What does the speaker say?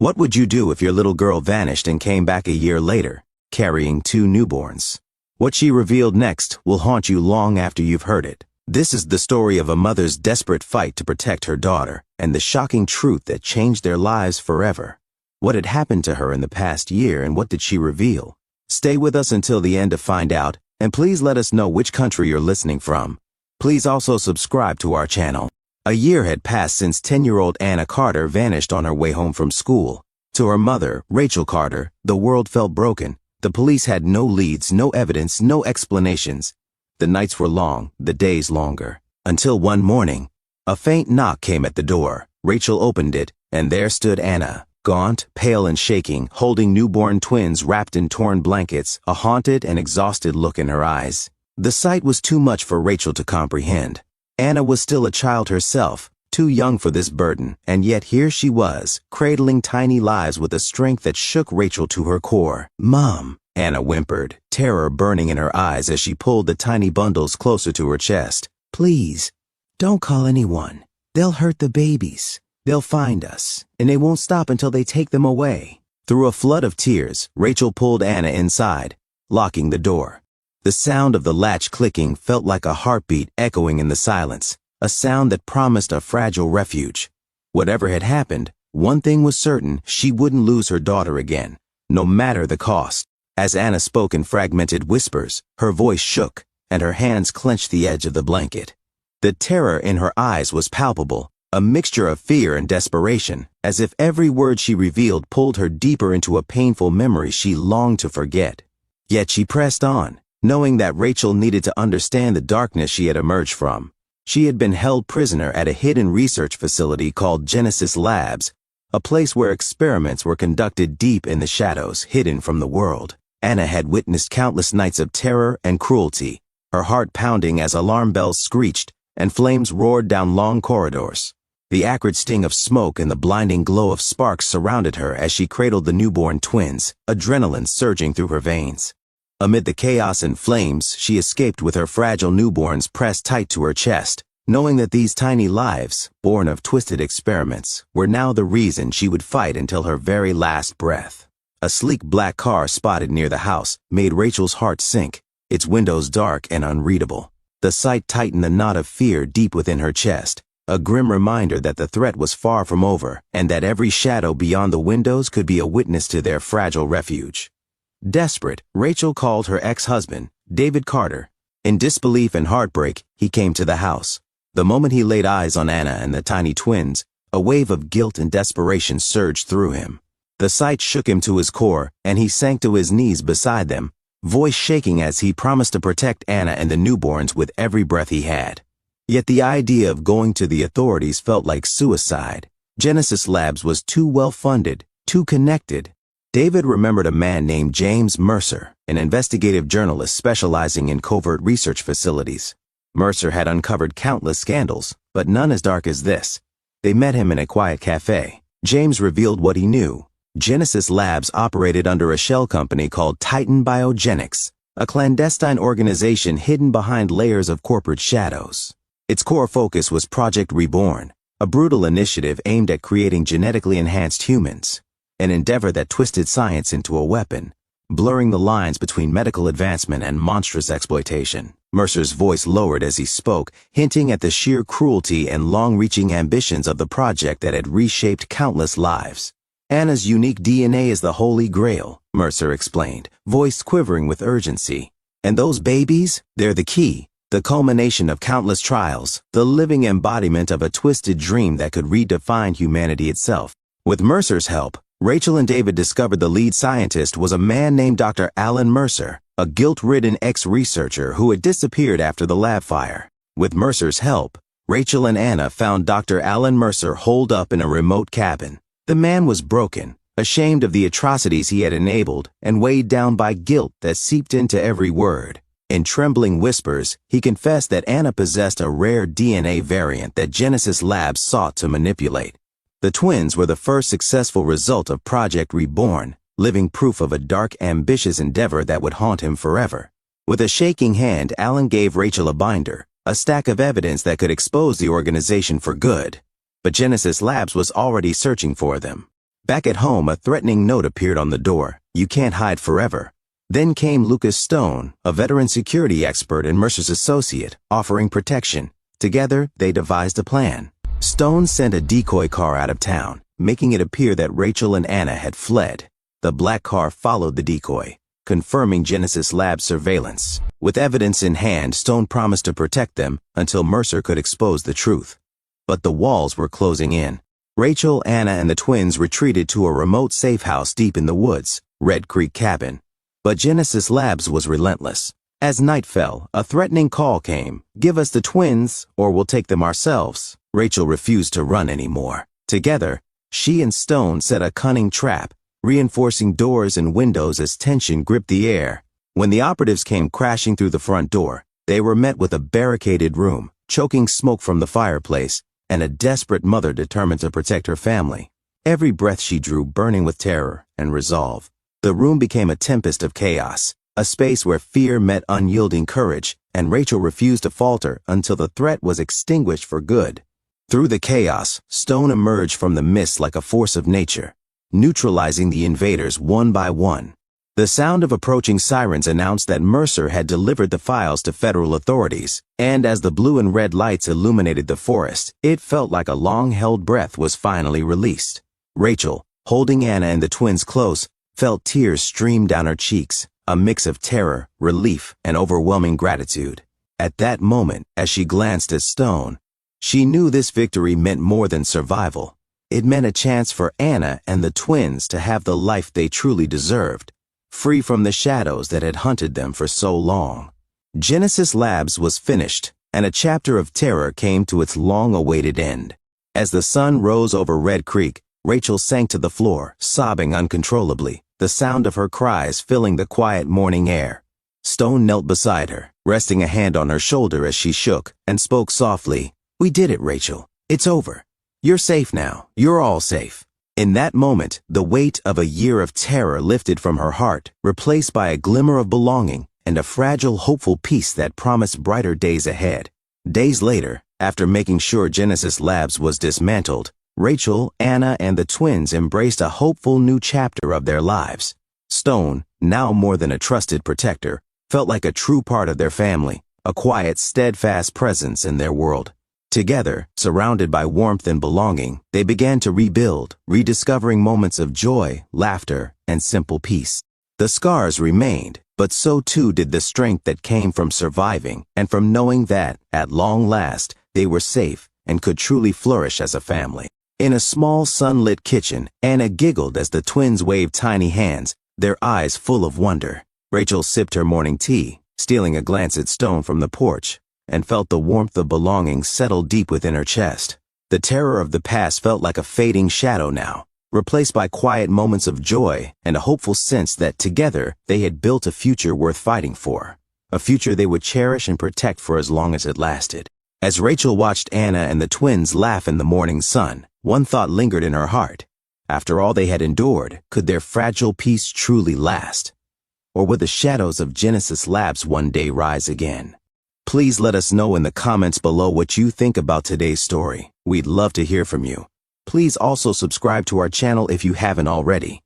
What would you do if your little girl vanished and came back a year later, carrying 2 newborns? What she revealed next will haunt you long after you've heard it. This is the story of a mother's desperate fight to protect her daughter, and the shocking truth that changed their lives forever. What had happened to her in the past year, and what did she reveal? Stay with us until the end to find out, and please let us know which country you're listening from. Please also subscribe to our channel. A year had passed since 10-year-old Anna Carter vanished on her way home from school. To her mother, Rachel Carter, the world felt broken. The police had no leads, no evidence, no explanations. The nights were long, the days longer. Until one morning, a faint knock came at the door. Rachel opened it, and there stood Anna, gaunt, pale and shaking, holding newborn twins wrapped in torn blankets, a haunted and exhausted look in her eyes. The sight was too much for Rachel to comprehend. Anna was still a child herself, too young for this burden, and yet here she was, cradling tiny lives with a strength that shook Rachel to her core. "Mom," Anna whimpered, terror burning in her eyes as she pulled the tiny bundles closer to her chest. "Please, don't call anyone. They'll hurt the babies. They'll find us, and they won't stop until they take them away." Through a flood of tears, Rachel pulled Anna inside, locking the door. The sound of the latch clicking felt like a heartbeat echoing in the silence, a sound that promised a fragile refuge. Whatever had happened, one thing was certain: she wouldn't lose her daughter again, no matter the cost. As Anna spoke in fragmented whispers, her voice shook, and her hands clenched the edge of the blanket. The terror in her eyes was palpable, a mixture of fear and desperation, as if every word she revealed pulled her deeper into a painful memory she longed to forget. Yet she pressed on, knowing that Rachel needed to understand the darkness she had emerged from. She had been held prisoner at a hidden research facility called Genesis Labs, a place where experiments were conducted deep in the shadows, hidden from the world. Anna had witnessed countless nights of terror and cruelty, her heart pounding as alarm bells screeched and flames roared down long corridors. The acrid sting of smoke and the blinding glow of sparks surrounded her as she cradled the newborn twins, adrenaline surging through her veins. Amid the chaos and flames, she escaped with her fragile newborns pressed tight to her chest, knowing that these tiny lives, born of twisted experiments, were now the reason she would fight until her very last breath. A sleek black car spotted near the house made Rachel's heart sink, its windows dark and unreadable. The sight tightened the knot of fear deep within her chest, a grim reminder that the threat was far from over and that every shadow beyond the windows could be a witness to their fragile refuge. Desperate, Rachel called her ex-husband, David Carter. In disbelief and heartbreak, he came to the house. The moment he laid eyes on Anna and the tiny twins, a wave of guilt and desperation surged through him. The sight shook him to his core, and he sank to his knees beside them, voice shaking as he promised to protect Anna and the newborns with every breath he had. Yet the idea of going to the authorities felt like suicide. Genesis Labs was too well-funded, too connected. David remembered a man named James Mercer, an investigative journalist specializing in covert research facilities. Mercer had uncovered countless scandals, but none as dark as this. They met him in a quiet cafe. James revealed what he knew. Genesis Labs operated under a shell company called Titan Biogenics, a clandestine organization hidden behind layers of corporate shadows. Its core focus was Project Reborn, a brutal initiative aimed at creating genetically enhanced humans. An endeavor that twisted science into a weapon, blurring the lines between medical advancement and monstrous exploitation. Mercer's voice lowered as he spoke, hinting at the sheer cruelty and long-reaching ambitions of the project that had reshaped countless lives. "Anna's unique DNA is the holy grail," Mercer explained, voice quivering with urgency. "And those babies, they're the key, the culmination of countless trials, the living embodiment of a twisted dream that could redefine humanity itself." With Mercer's help, Rachel and David discovered the lead scientist was a man named Dr. Alan Mercer, a guilt-ridden ex-researcher who had disappeared after the lab fire. With Mercer's help, Rachel and Anna found Dr. Alan Mercer holed up in a remote cabin. The man was broken, ashamed of the atrocities he had enabled, and weighed down by guilt that seeped into every word. In trembling whispers, he confessed that Anna possessed a rare DNA variant that Genesis Labs sought to manipulate. The twins were the first successful result of Project Reborn, living proof of a dark, ambitious endeavor that would haunt him forever. With a shaking hand, Alan gave Rachel a binder, a stack of evidence that could expose the organization for good. But Genesis Labs was already searching for them. Back at home, a threatening note appeared on the door. "You can't hide forever." Then came Lucas Stone, a veteran security expert and Mercer's associate, offering protection. Together, they devised a plan. Stone sent a decoy car out of town, making it appear that Rachel and Anna had fled. The black car followed the decoy, confirming Genesis Labs' surveillance. With evidence in hand, Stone promised to protect them until Mercer could expose the truth. But the walls were closing in. Rachel, Anna, and the twins retreated to a remote safe house deep in the woods, Red Creek Cabin. But Genesis Labs was relentless. As night fell, a threatening call came. "Give us the twins, or we'll take them ourselves." Rachel refused to run anymore. Together, she and Stone set a cunning trap, reinforcing doors and windows as tension gripped the air. When the operatives came crashing through the front door, they were met with a barricaded room, choking smoke from the fireplace, and a desperate mother determined to protect her family. Every breath she drew burning with terror and resolve. The room became a tempest of chaos, a space where fear met unyielding courage, and Rachel refused to falter until the threat was extinguished for good. Through the chaos, Stone emerged from the mist like a force of nature, neutralizing the invaders one by one. The sound of approaching sirens announced that Mercer had delivered the files to federal authorities, and as the blue and red lights illuminated the forest, it felt like a long-held breath was finally released. Rachel, holding Anna and the twins close, felt tears stream down her cheeks, a mix of terror, relief, and overwhelming gratitude. At that moment, as she glanced at Stone, she knew this victory meant more than survival. It meant a chance for Anna and the twins to have the life they truly deserved, free from the shadows that had hunted them for so long. Genesis Labs was finished, and a chapter of terror came to its long-awaited end. As the sun rose over Red Creek, Rachel sank to the floor, sobbing uncontrollably, the sound of her cries filling the quiet morning air. Stone knelt beside her, resting a hand on her shoulder as she shook, and spoke softly. "We did it, Rachel. It's over. You're safe now. You're all safe." In that moment, the weight of a year of terror lifted from her heart, replaced by a glimmer of belonging and a fragile, hopeful peace that promised brighter days ahead. Days later, after making sure Genesis Labs was dismantled, Rachel, Anna, and the twins embraced a hopeful new chapter of their lives. Stone, now more than a trusted protector, felt like a true part of their family, a quiet, steadfast presence in their world. Together, surrounded by warmth and belonging, they began to rebuild, rediscovering moments of joy, laughter, and simple peace. The scars remained, but so too did the strength that came from surviving and from knowing that, at long last, they were safe and could truly flourish as a family. In a small sunlit kitchen, Anna giggled as the twins waved tiny hands, their eyes full of wonder. Rachel sipped her morning tea, stealing a glance at Stone from the porch, and felt the warmth of belonging settle deep within her chest. The terror of the past felt like a fading shadow now, replaced by quiet moments of joy and a hopeful sense that together they had built a future worth fighting for, a future they would cherish and protect for as long as it lasted. As Rachel watched Anna and the twins laugh in the morning sun, one thought lingered in her heart. After all they had endured, could their fragile peace truly last? Or would the shadows of Genesis Labs one day rise again? Please let us know in the comments below what you think about today's story. We'd love to hear from you. Please also subscribe to our channel if you haven't already.